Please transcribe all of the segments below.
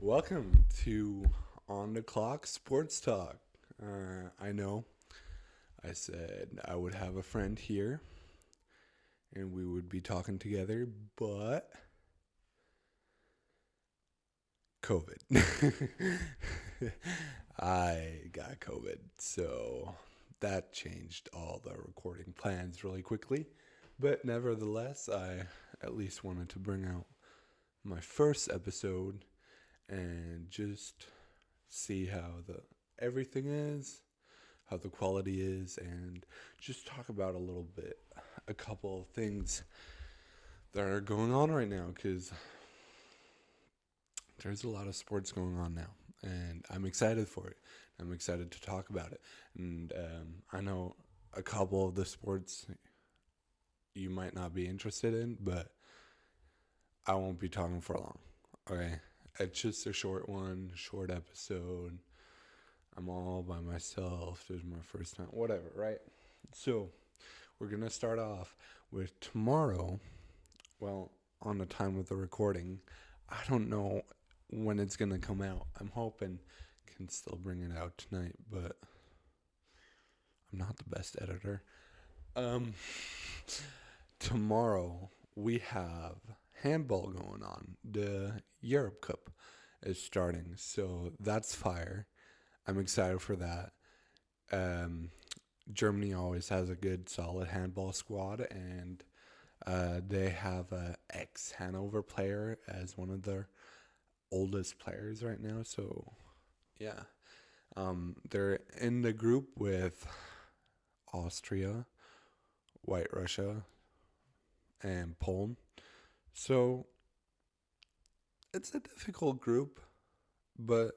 Welcome to On the Clock Sports Talk. I know I said I would have a friend here and we would be talking together, but COVID. I got COVID, so that changed all the recording plans really quickly. But nevertheless, I at least wanted to bring out my first episode and just see how the everything is, how the quality is, and just talk about a couple of things that are going on right now, because there's a lot of sports going on now, and I'm excited for it. I'm excited to talk about it, and I know a couple of the sports you might not be interested in, but I won't be talking for long. Okay, it's just a short episode. I'm all by myself. This is my first time. Whatever, right? So, we're going to start off with tomorrow. Well, on the time of the recording. I don't know when it's going to come out. I'm hoping I can still bring it out tonight, but I'm not the best editor. Um, Tomorrow, we have handball going on. The Europe Cup is starting, so that's fire. I'm excited for that. Um, Germany always has a good, solid handball squad, and they have a ex Hanover player as one of their oldest players right now. So yeah, they're in the group with Austria, White Russia, and Poland. So it's a difficult group, but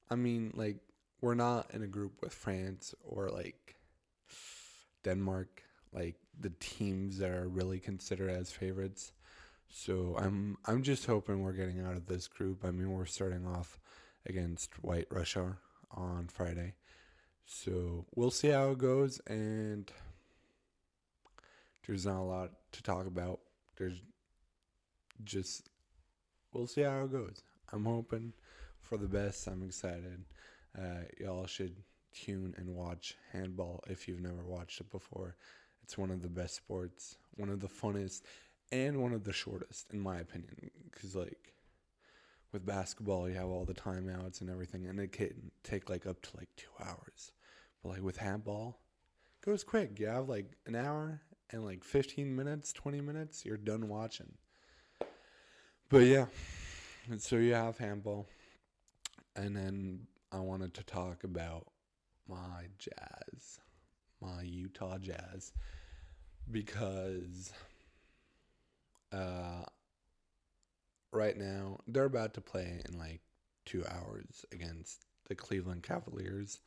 I mean, like, we're not in a group with France or like Denmark, like the teams that are really considered as favorites. So I'm just hoping we're getting out of this group. I mean, we're starting off against White Russia on Friday. So we'll see how it goes, and there's not a lot to talk about. There's just we'll see how it goes. I'm hoping for the best. I'm excited. Y'all should tune and watch handball if you've never watched it before. It's one of the best sports, one of the funnest, and one of the shortest, in my opinion. Because, like, with basketball, you have all the timeouts and everything, and it can take, like, up to, like, 2 hours. But, like, with handball, it goes quick. You have, like, an hour and, like, 15 minutes, 20 minutes, you're done watching. But, yeah, and so you have handball. And then I wanted to talk about my Jazz, my Utah Jazz, because uh, right now they're about to play in like 2 hours against the Cleveland Cavaliers.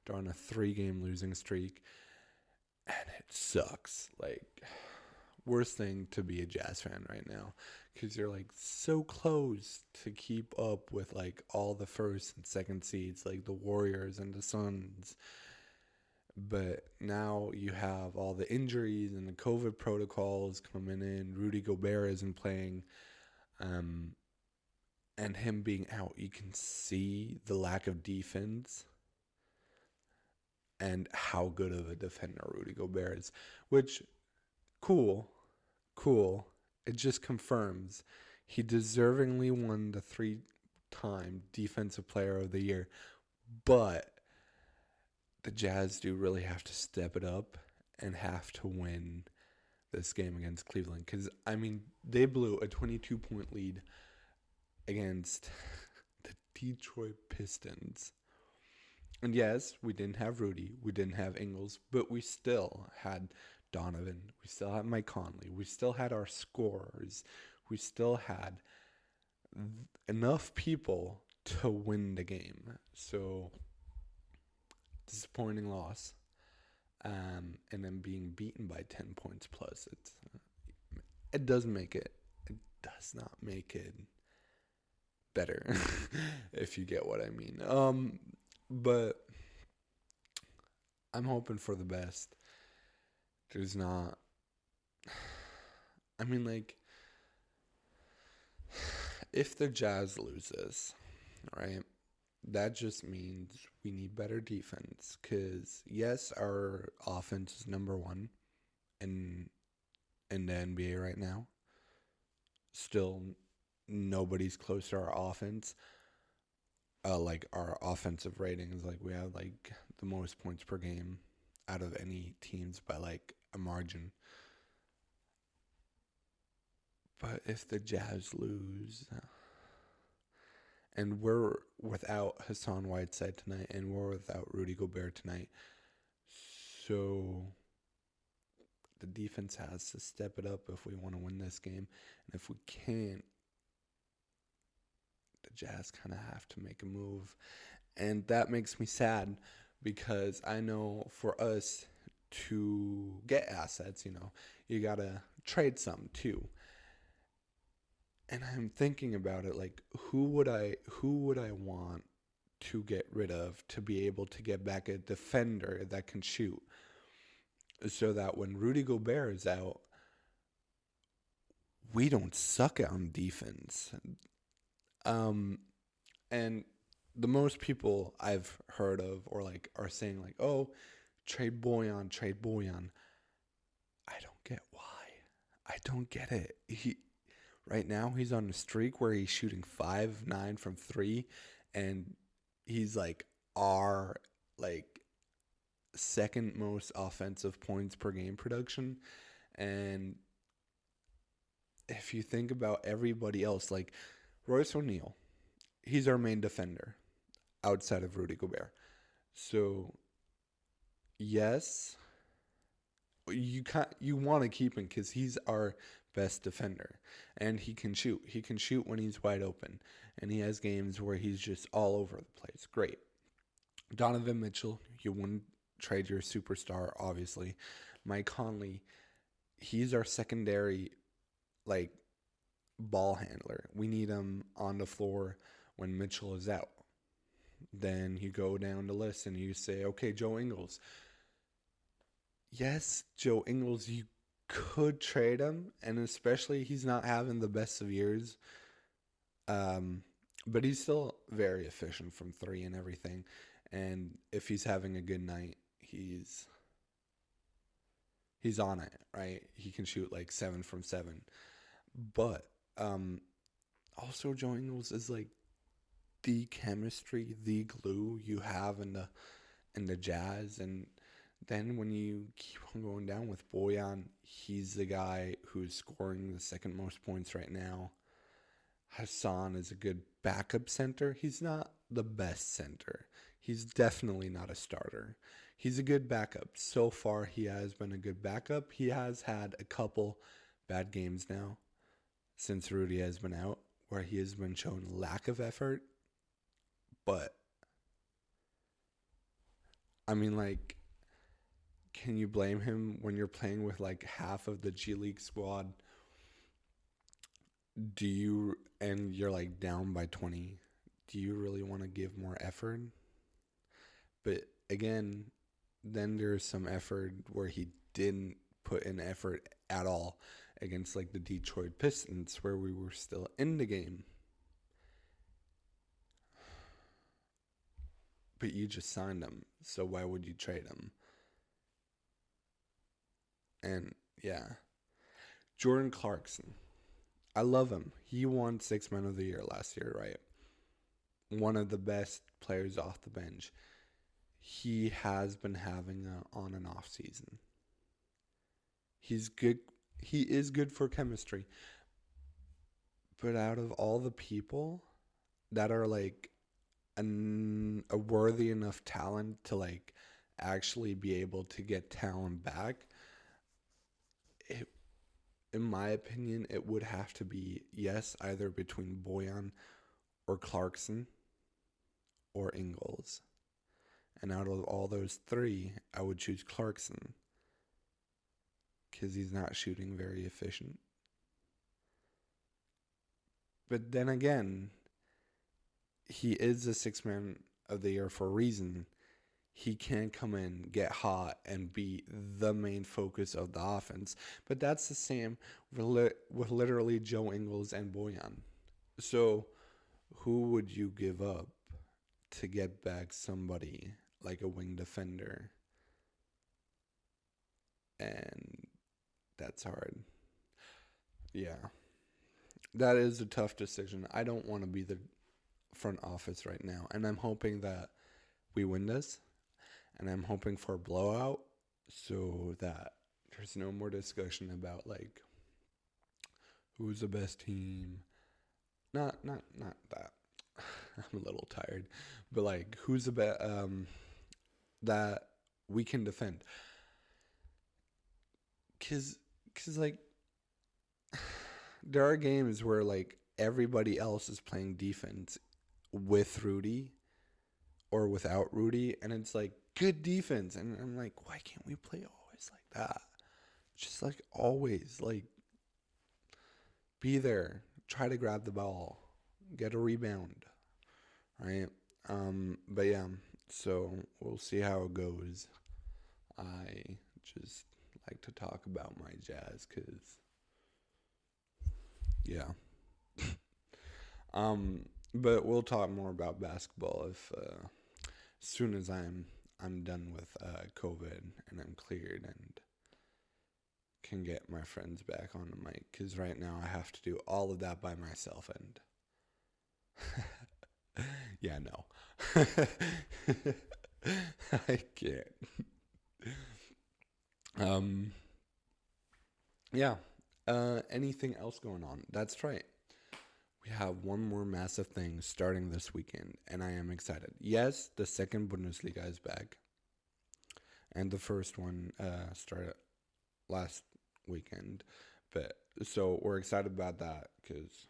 They're on a 3-game losing streak, and it sucks. Like, worst thing to be a Jazz fan right now, because you're like so close to keep up with like all the first and second seeds, like the Warriors and the Suns. But now you have all the injuries and the COVID protocols coming in. Rudy Gobert isn't playing. Um, and him being out, you can see the lack of defense and how good of a defender Rudy Gobert is. Which, cool, cool. It just confirms he deservingly won the 3-time Defensive Player of the Year. But the Jazz do really have to step it up and have to win this game against Cleveland. Because, I mean, they blew a 22-point lead against the Detroit Pistons. And yes, we didn't have Rudy, we didn't have Ingles, but we still had Donovan, we still had Mike Conley, we still had our scorers, we still had enough people to win the game. So, disappointing loss. And then being beaten by 10 points plus, it does not make it better, if you get what I mean. But I'm hoping for the best. There's not, I mean, like, if the Jazz loses, right? That just means we need better defense because, yes, our offense is number one in, in the NBA right now. Still, nobody's close to our offense. Like our offensive ratings, like we have like the most points per game out of any teams by like a margin. But if the Jazz lose, and we're without Hassan Whiteside tonight, and we're without Rudy Gobert tonight, so the defense has to step it up if we want to win this game. And if we can't, the Jazz kind of have to make a move. And that makes me sad because I know for us to get assets, you got to trade some too. And I'm thinking about it like who would I want to get rid of to be able to get back a defender that can shoot so that when Rudy Gobert is out, we don't suck on defense. Um, and the most people I've heard of or like are saying like, "Oh, trade Boyan, trade Boyan." I don't get why. I don't get it. He right now he's on a streak where he's shooting 5-9 from 3 and he's like our like second most offensive points per game production. And if you think about everybody else, like Royce O'Neal, he's our main defender outside of Rudy Gobert. So yes, you want to keep him because he's our best defender, and he can shoot. He can shoot when he's wide open, and he has games where he's just all over the place. Great. Donovan Mitchell, you wouldn't trade your superstar, obviously. Mike Conley, he's our secondary like ball handler. We need him on the floor when Mitchell is out. Then you go down the list and you say, okay, Joe Ingles. Yes, Joe Ingles, you could trade him, and especially he's not having the best of years. Um, but he's still very efficient from three and everything. And if he's having a good night, he's on it, right? He can shoot like 7 from 7. But also Joe Ingles is like the chemistry, the glue you have in the Jazz. And then when you keep on going down with Boyan, he's the guy who's scoring the second most points right now. Hassan is a good backup center. He's not the best center. He's definitely not a starter. He's a good backup. So far, he has been a good backup. He has had a couple bad games now since Rudy has been out where he has been shown lack of effort. But, I mean, like, can you blame him when you're playing with like half of the G League squad? And you're like down by 20? Do you really want to give more effort? But again, then there's some effort where he didn't put in effort at all against like the Detroit Pistons where we were still in the game. But you just signed him, so why would you trade him? And yeah, Jordan Clarkson. I love him. He won Six Man of the Year last year, right? One of the best players off the bench. He has been having an on and off season. He's good. He is good for chemistry. But out of all the people that are like a worthy enough talent to like actually be able to get talent back, it, in my opinion, it would have to be yes, either between Boyan or Clarkson or Ingles. And out of all those three, I would choose Clarkson because he's not shooting very efficient. But then again, he is the Six Man of the Year for a reason. He can come in, get hot, and be the main focus of the offense. But that's the same with literally Joe Ingles and Boyan. So who would you give up to get back somebody like a wing defender? And that's hard. Yeah, that is a tough decision. I don't want to be the front office right now, and I'm hoping that we win this, and I'm hoping for a blowout so that there's no more discussion about like who's the best team. Not that. I'm a little tired, but like who's the best that we can defend. Cause, cause like there are games where like everybody else is playing defense with Rudy or without Rudy, and it's like good defense, and I'm like, why can't we play always like that? Just like always, like be there, try to grab the ball, get a rebound, right? But yeah, so we'll see how it goes. I just like to talk about my Jazz because yeah. But we'll talk more about basketball if as soon as I'm done with COVID and I'm cleared and can get my friends back on the mic. Because right now I have to do all of that by myself and yeah, no, I can't. Um, yeah. Anything else going on? That's right. We have one more massive thing starting this weekend, and I am excited. Yes, the second Bundesliga is back, and the first one started last weekend. But so we're excited about that because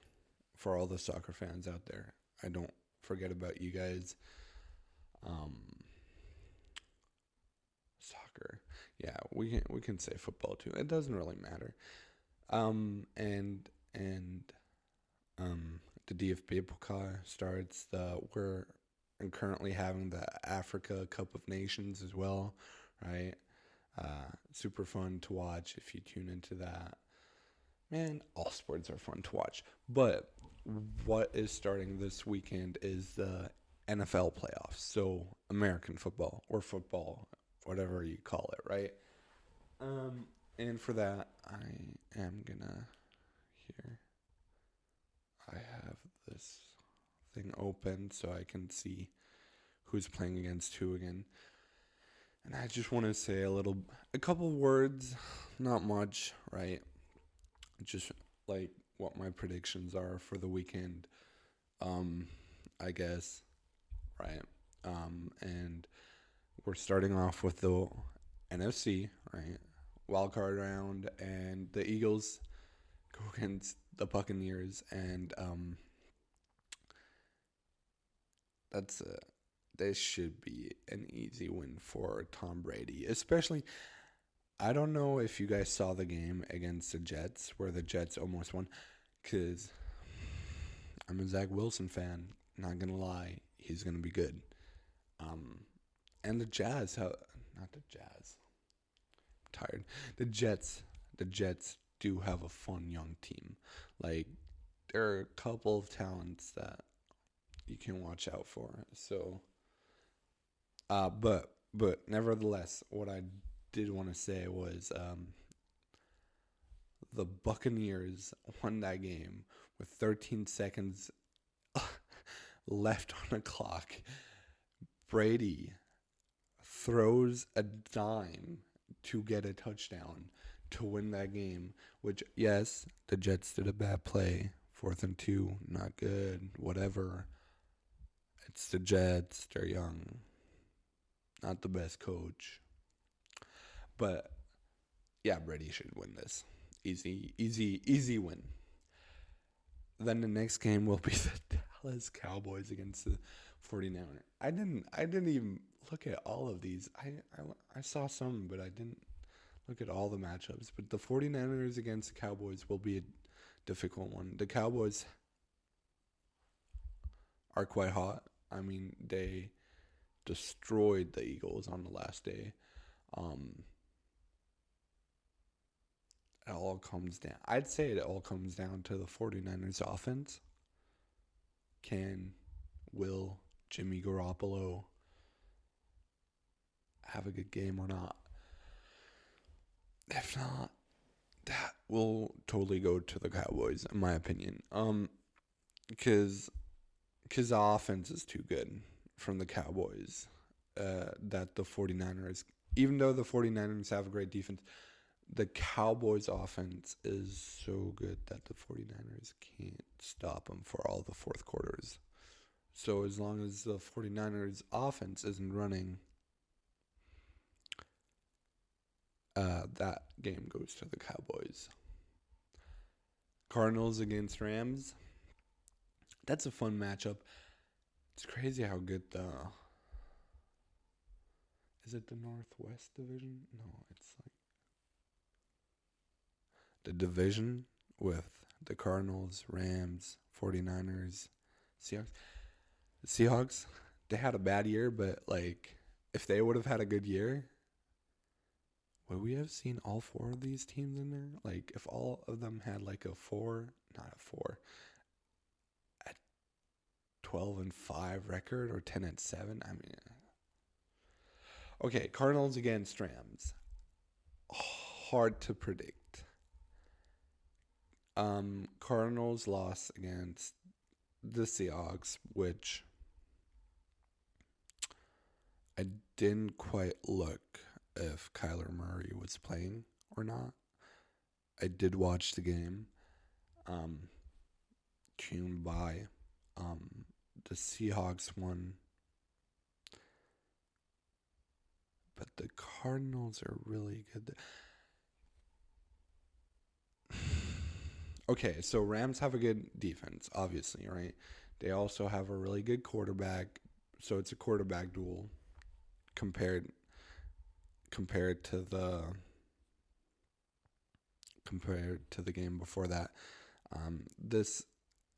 for all the soccer fans out there, I don't forget about you guys. Um, Soccer, yeah, we can say football too. It doesn't really matter. And the DFB Pokal starts. We're currently having the Africa Cup of Nations as well, right? Super fun to watch if you tune into that. Man, all sports are fun to watch. But what is starting this weekend is the NFL playoffs. So American football or football, whatever you call it, right? Um, and for that, I am gonna here. I have this thing open so I can see who's playing against who again. And I just want to say a couple words, not much, right? Just like what my predictions are for the weekend, um, I guess, right? And we're starting off with the NFC, right? Wild card round, and the Eagles go against the Buccaneers, and that's a this should be an easy win for Tom Brady. Especially, I don't know if you guys saw the game against the Jets where the Jets almost won, because I'm a Zach Wilson fan. Not gonna lie, he's gonna be good. Um, and the Jazz, not the Jazz. I'm tired. The Jets, the Jets do have a fun young team. Like there are a couple of talents that you can watch out for. So but nevertheless, what I did want to say was the Buccaneers won that game with 13 seconds left on the clock. Brady throws a dime to get a touchdown to win that game, which, yes, the Jets did a bad play. 4th and 2, not good, whatever. It's the Jets. They're young. Not the best coach. But yeah, Brady should win this. Easy, easy, easy win. Then the next game will be the Dallas Cowboys against the 49ers. I didn't even look at all of these. I saw some, but I didn't look at all the matchups. But the 49ers against the Cowboys will be a difficult one. The Cowboys are quite hot. I mean, they destroyed the Eagles on the last day. Um, it all comes down. I'd say it all comes down to the 49ers offense. will Jimmy Garoppolo have a good game or not? If not, that will totally go to the Cowboys, in my opinion. Because the offense is too good from the Cowboys. That the 49ers, even though the 49ers have a great defense, the Cowboys offense is so good that the 49ers can't stop them for all the fourth quarters. So as long as the 49ers offense isn't running, that game goes to the Cowboys. Cardinals against Rams. That's a fun matchup. It's crazy how good is it the Northwest Division? No, it's like the division with the Cardinals, Rams, 49ers, Seahawks. The Seahawks, they had a bad year, but like if they would have had a good year, would we have seen all four of these teams in there? Like if all of them had like a 12-5 record or 10-7, I mean, okay, Cardinals against Rams. Hard to predict. Cardinals lost against the Seahawks, which I didn't quite look if Kyler Murray was playing or not. I did watch the game. Came by. The Seahawks won. But the Cardinals are really good. Okay, so Rams have a good defense, obviously, right? They also have a really good quarterback. So it's a quarterback duel compared to the game before that. This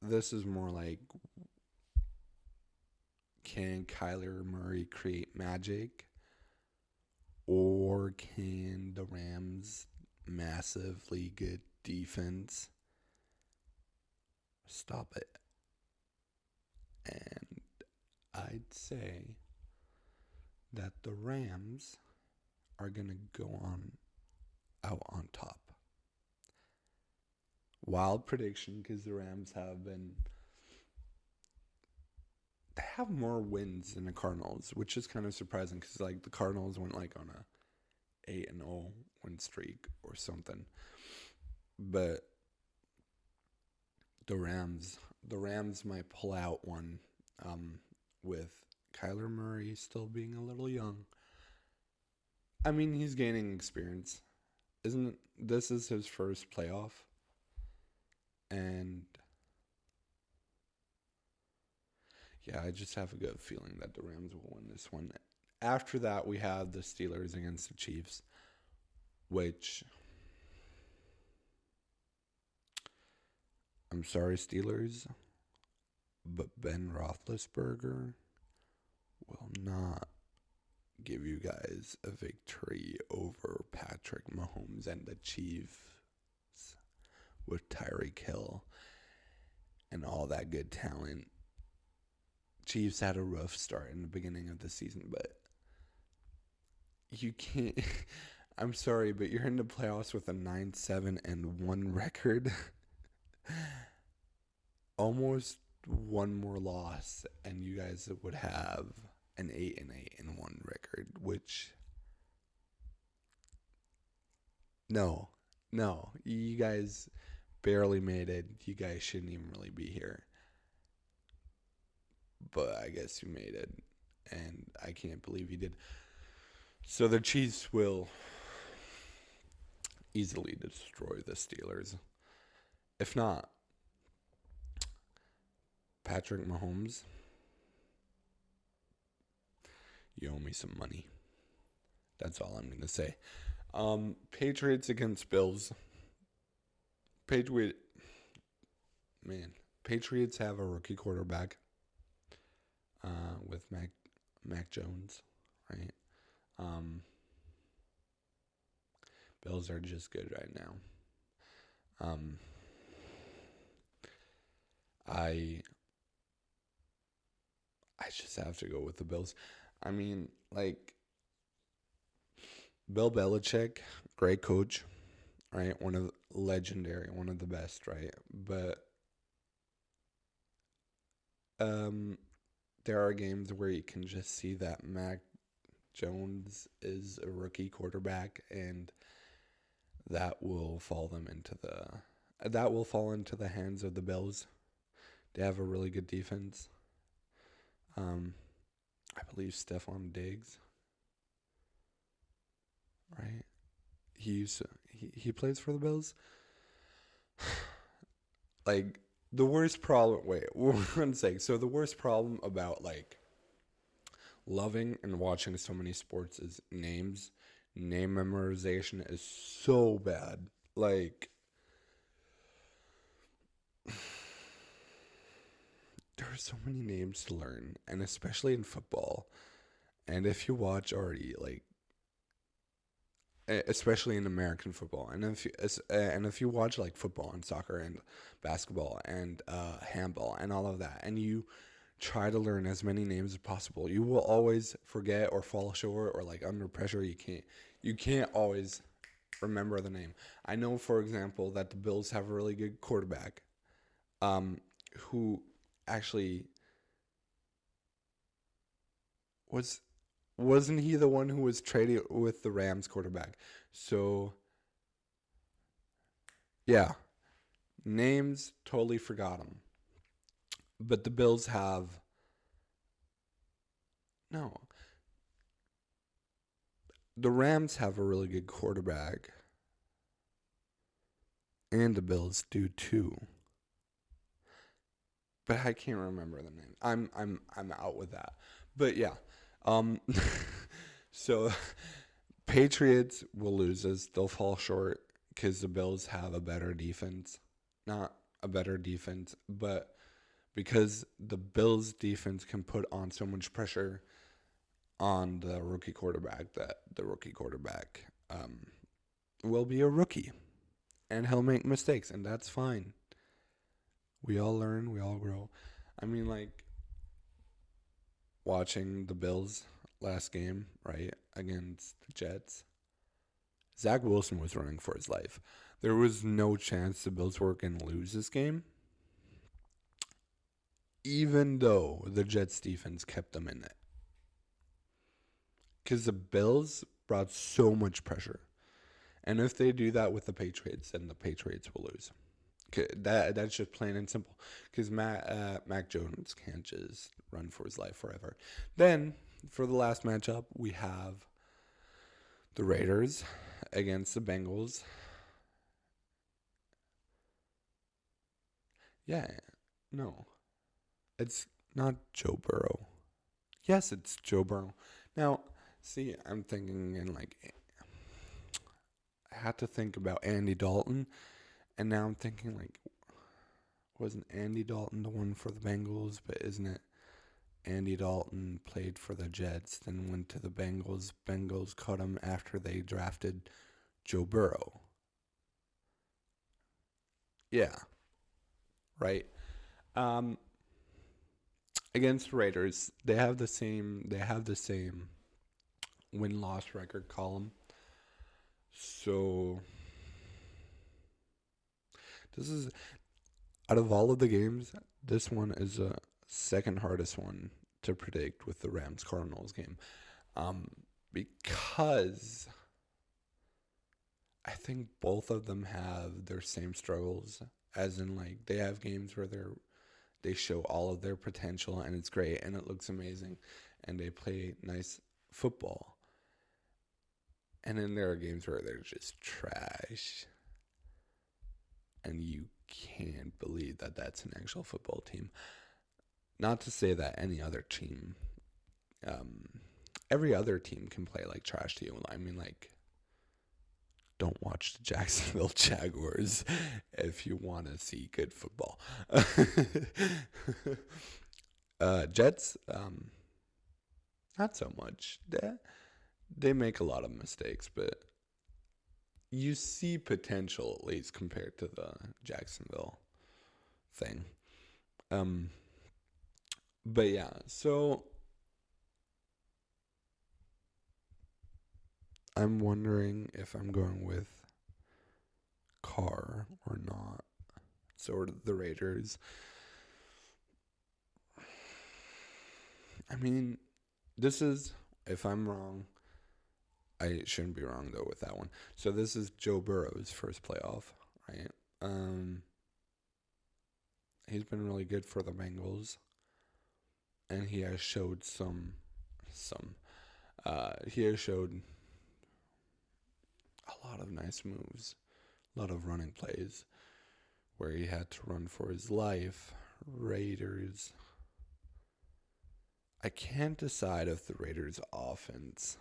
is more like, can Kyler Murray create magic, or can the Rams' massively good defense stop it? And I'd say that the Rams are going to go out on top. Wild prediction, because the Rams they have more wins than the Cardinals, which is kind of surprising because like the Cardinals went like on a 8-0 win streak or something. But the Rams might pull out one, with Kyler Murray still being a little young. I mean, he's gaining experience. This is his first playoff? And yeah, I just have a good feeling that the Rams will win this one. After that, we have the Steelers against the Chiefs, which, I'm sorry, Steelers, but Ben Roethlisberger will not give you guys a victory over Patrick Mahomes and the Chiefs with Tyreek Hill and all that good talent. Chiefs had a rough start in the beginning of the season, but you can't. I'm sorry, but you're in the playoffs with a 9-7-1 record. Almost one more loss, and you guys would have an 8-8-1 record, which no, you guys barely made it. You guys shouldn't even really be here. But I guess you made it, and I can't believe you did. So the Chiefs will easily destroy the Steelers. If not, Patrick Mahomes, you owe me some money. That's all I'm going to say. Patriots against Bills. Patriots have a rookie quarterback with Mac Jones, right? Bills are just good right now. I just have to go with the Bills. I mean, like Bill Belichick, great coach, right? One of legendary, one of the best, right? But um, there are games where you can just see that Mac Jones is a rookie quarterback, and that will fall them into the hands of the Bills. They have a really good defense. Um, I believe Stephon Diggs, right? He plays for the Bills. Like the worst problem. Wait, one sec. So the worst problem about like loving and watching so many sports is names. Name memorization is so bad. Like there are so many names to learn, and especially in football. And if you watch already, like especially in American football, and if you watch like football and soccer and basketball and handball and all of that, and you try to learn as many names as possible, you will always forget or fall short or like under pressure. You can't always remember the name. I know, for example, that the Bills have a really good quarterback, um, who actually was wasn't he the one who was traded with the Rams quarterback? So yeah, names totally forgot him. But the Bills have no. The Rams have a really good quarterback, and the Bills do too. But I can't remember the name. I'm out with that. But yeah. Um so Patriots will lose this. They'll fall short because the Bills have a better defense. Not a better defense, but because the Bills defense can put on so much pressure on the rookie quarterback that the rookie quarterback will be a rookie and he'll make mistakes, and that's fine. We all learn, we all grow. I mean, like watching the Bills last game, right, against the Jets, Zach Wilson was running for his life. There was no chance the Bills were going to lose this game, even though the Jets defense kept them in it. Because the Bills brought so much pressure. And if they do that with the Patriots, then the Patriots will lose. That's just plain and simple. Because Mac Jones can't just run for his life forever. Then, for the last matchup, we have the Raiders against the Bengals. Yeah, no, it's not Joe Burrow. Yes, it's Joe Burrow. Now, see, I'm thinking in like I had to think about Andy Dalton, and now I'm thinking like wasn't Andy Dalton the one for the Bengals? But isn't it Andy Dalton played for the Jets, then went to the Bengals. Bengals cut him after they drafted Joe Burrow. Yeah, right. Um, against Raiders, they have the same. They have the same win loss record column. So this is out of all of the games, this one is the second hardest one to predict with the Rams Cardinals game. Um, because I think both of them have their same struggles, as in like they have games where they show all of their potential and it's great and it looks amazing and they play nice football. And then there are games where they're just trash and you can't believe that that's an actual football team. Not to say that any other team, um, every other team can play like trash to you. I mean, like, don't watch the Jacksonville Jaguars if you want to see good football. Jets, not so much. They make a lot of mistakes, but you see potential at least compared to the Jacksonville thing. Um, But yeah, so I'm wondering if I'm going with Carr or not. So the Raiders. I mean, this is, if I'm wrong, I shouldn't be wrong though with that one. So this is Joe Burrow's first playoff, right? Um, he's been really good for the Bengals, and he has showed some. He has showed a lot of nice moves, a lot of running plays where he had to run for his life. Raiders. I can't decide if the Raiders' offense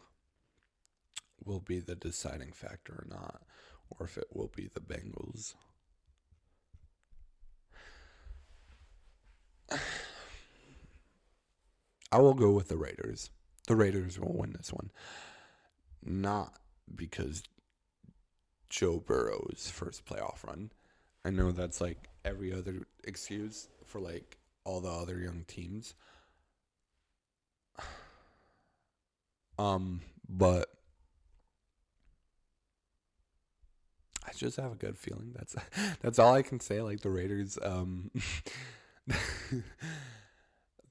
will be the deciding factor or not, or if it will be the Bengals. I will go with the Raiders. The Raiders will win this one. Not because Joe Burrow's first playoff run. I know that's like every other excuse for like all the other young teams. But I just have a good feeling. That's all I can say. Like the Raiders,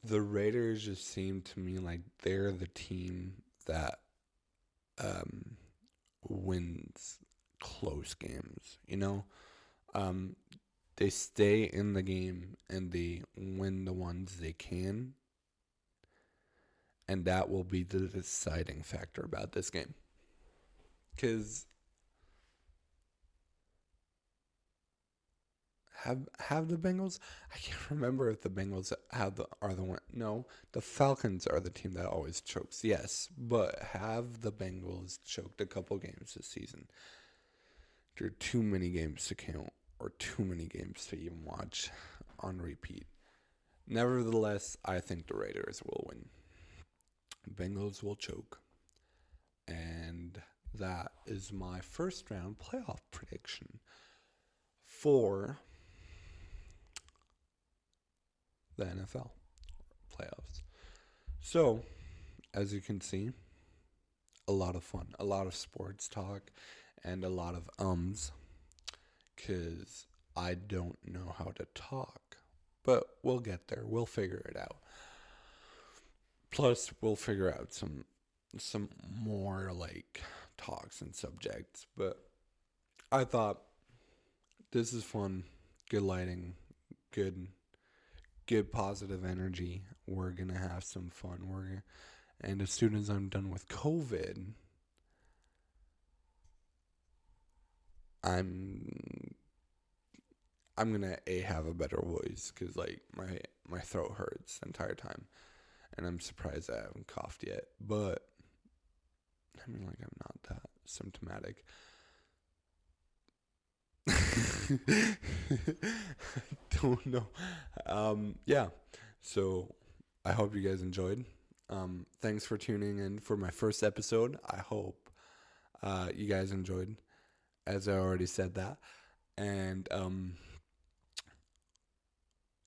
the Raiders just seem to me like they're the team that um wins close games. Um, they stay in the game and they win the ones they can, and that will be the deciding factor about this game. Because have the Bengals? I can't remember if the Bengals have the are the one. No, the Falcons are the team that always chokes. Yes, but have the Bengals choked a couple games this season? There are too many games to count, or too many games to even watch on repeat. Nevertheless, I think the Raiders will win. Bengals will choke. And that is my first round playoff prediction for the NFL playoffs. So, as you can see, a lot of fun, a lot of sports talk, and a lot of because I don't know how to talk. But we'll get there. We'll figure it out. Plus, we'll figure out some more like talks and subjects. But I thought this is fun, good lighting, good good positive energy. We're gonna have some fun. And as soon as I'm done with COVID, I'm I'm gonna have a better voice because like my throat hurts the entire time, and I'm surprised I haven't coughed yet. But I mean, like I'm not that symptomatic. I don't know. Yeah. So I hope you guys enjoyed. Thanks for tuning in for my first episode. I hope you guys enjoyed, as I already said that. And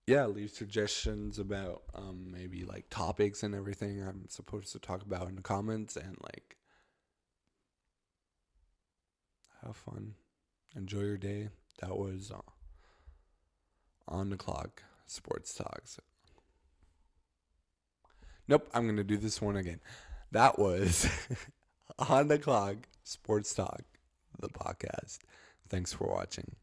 yeah, leave suggestions about maybe like topics and everything I'm supposed to talk about in the comments, and like have fun. Enjoy your day. That was On the Clock Sports Talks. Nope, I'm going to do this one again. That was On the Clock Sports Talk, the podcast. Thanks for watching.